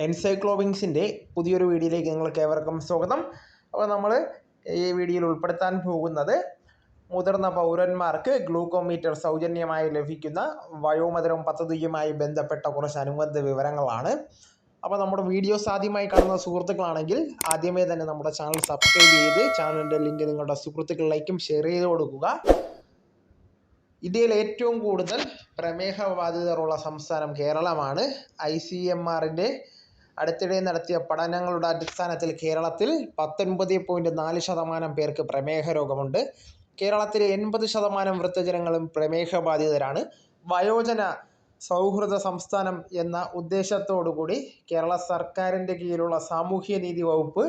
എൻസൈക്ലോവിങ്സിൻ്റെ പുതിയൊരു വീഡിയോയിലേക്ക് നിങ്ങൾക്ക് ഏവർക്കും സ്വാഗതം. അപ്പോൾ നമ്മൾ ഈ വീഡിയോയിൽ ഉൾപ്പെടുത്താൻ പോകുന്നത് മുതിർന്ന പൗരന്മാർക്ക് ഗ്ലൂക്കോമീറ്റർ സൗജന്യമായി ലഭിക്കുന്ന വയോമധുരം പദ്ധതിയുമായി ബന്ധപ്പെട്ട കുറച്ച് അനുബന്ധ വിവരങ്ങളാണ്. അപ്പോൾ നമ്മുടെ വീഡിയോസ് ആദ്യമായി കാണുന്ന സുഹൃത്തുക്കളാണെങ്കിൽ ആദ്യമേ തന്നെ നമ്മുടെ ചാനൽ സബ്സ്ക്രൈബ് ചെയ്ത് ചാനലിൻ്റെ ലിങ്ക് നിങ്ങളുടെ സുഹൃത്തുക്കളിലേക്കും ഷെയർ ചെയ്ത് കൊടുക്കുക. ഇന്ത്യയിൽ ഏറ്റവും കൂടുതൽ പ്രമേഹ ബാധിതരുള്ള സംസ്ഥാനം കേരളമാണ്. ICMRൻ്റെ അടുത്തിടെ നടത്തിയ പഠനങ്ങളുടെ അടിസ്ഥാനത്തിൽ കേരളത്തിൽ 19.4% പേർക്ക് പ്രമേഹ രോഗമുണ്ട്. കേരളത്തിലെ 80% വൃദ്ധജനങ്ങളും പ്രമേഹ ബാധിതരാണ്. വയോജന സൗഹൃദ സംസ്ഥാനം എന്ന ഉദ്ദേശത്തോടുകൂടി കേരള സർക്കാരിൻ്റെ കീഴിലുള്ള സാമൂഹ്യനീതി വകുപ്പ്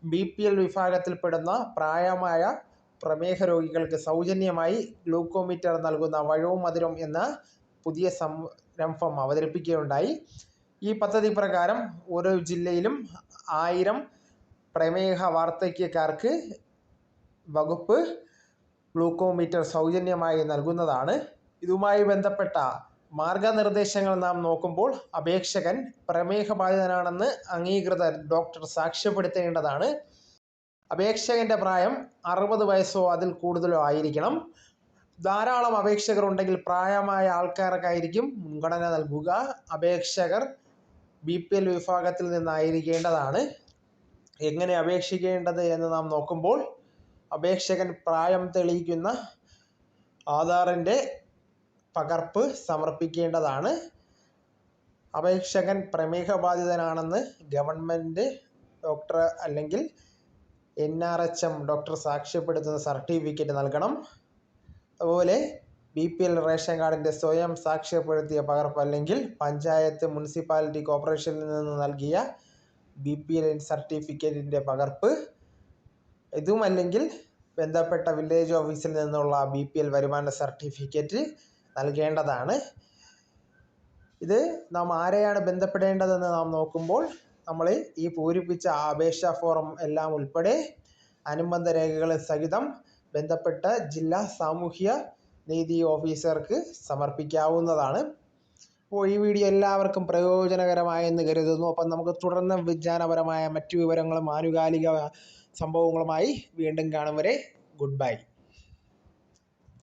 BPL വിഭാഗത്തിൽപ്പെടുന്ന പ്രായമായ പ്രമേഹ രോഗികൾക്ക് സൗജന്യമായി ഗ്ലൂക്കോമീറ്റർ നൽകുന്ന വയോമധുരം എന്ന പുതിയ സംരംഭം അവതരിപ്പിക്കുകയുണ്ടായി. ഈ പദ്ധതി പ്രകാരം ഓരോ ജില്ലയിലും 1000 പ്രമേഹ വാർദ്ധക്യക്കാർക്ക് വകുപ്പ് ഗ്ലൂക്കോമീറ്റർ സൗജന്യമായി നൽകുന്നതാണ്. ഇതുമായി ബന്ധപ്പെട്ട മാർഗനിർദ്ദേശങ്ങൾ നാം നോക്കുമ്പോൾ അപേക്ഷകൻ പ്രമേഹബാധിതനാണെന്ന് അംഗീകൃത ഡോക്ടർ സാക്ഷ്യപ്പെടുത്തേണ്ടതാണ്. അപേക്ഷകൻ്റെ പ്രായം 60 വയസ്സോ അതിൽ കൂടുതലോ ആയിരിക്കണം. ധാരാളം അപേക്ഷകർ ഉണ്ടെങ്കിൽ പ്രായമായ ആൾക്കാർക്കായിരിക്കും മുൻഗണന നൽകുക. അപേക്ഷകർ BPL വിഭാഗത്തിൽ നിന്നായിരിക്കേണ്ടതാണ്. എങ്ങനെ അപേക്ഷിക്കേണ്ടത് എന്ന് നാം നോക്കുമ്പോൾ അപേക്ഷകൻ പ്രായം തെളിയിക്കുന്ന ആധാറിൻ്റെ പകർപ്പ് സമർപ്പിക്കേണ്ടതാണ്. അപേക്ഷകൻ പ്രമേഹബാധിതനാണെന്ന് ഗവൺമെൻറ് ഡോക്ടർ അല്ലെങ്കിൽ NRHM ഡോക്ടർ സാക്ഷ്യപ്പെടുത്തുന്ന സർട്ടിഫിക്കറ്റ് നൽകണം. അതുപോലെ BPL റേഷൻ കാർഡിൻ്റെ സ്വയം സാക്ഷ്യപ്പെടുത്തിയ പകർപ്പ് അല്ലെങ്കിൽ പഞ്ചായത്ത്, മുനിസിപ്പാലിറ്റി, കോർപ്പറേഷനിൽ നിന്ന് നൽകിയ BPL സർട്ടിഫിക്കറ്റിൻ്റെ പകർപ്പ്, ഇതുമല്ലെങ്കിൽ ബന്ധപ്പെട്ട വില്ലേജ് ഓഫീസിൽ നിന്നുള്ള BPL വരുമാന സർട്ടിഫിക്കറ്റ് നൽകേണ്ടതാണ്. ഇത് നാം ആരെയാണ് ബന്ധപ്പെടേണ്ടതെന്ന് നാം നോക്കുമ്പോൾ നമ്മൾ ഈ പൂരിപ്പിച്ച അപേക്ഷാ ഫോറം എല്ലാം ഉൾപ്പെടെ അനുബന്ധ രേഖകൾ സഹിതം ബന്ധപ്പെട്ട ജില്ലാ സാമൂഹ്യ നീതി ഓഫീസർക്ക് സമർപ്പിക്കാവുന്നതാണ്. അപ്പോൾ ഈ വീഡിയോ എല്ലാവർക്കും പ്രയോജനകരമായെന്ന് കരുതുന്നു. അപ്പം നമുക്ക് തുടർന്ന് വിജ്ഞാനപരമായ മറ്റു വിവരങ്ങളും ആനുകാലിക സംഭവങ്ങളുമായി വീണ്ടും കാണും വരെ ഗുഡ് ബൈ.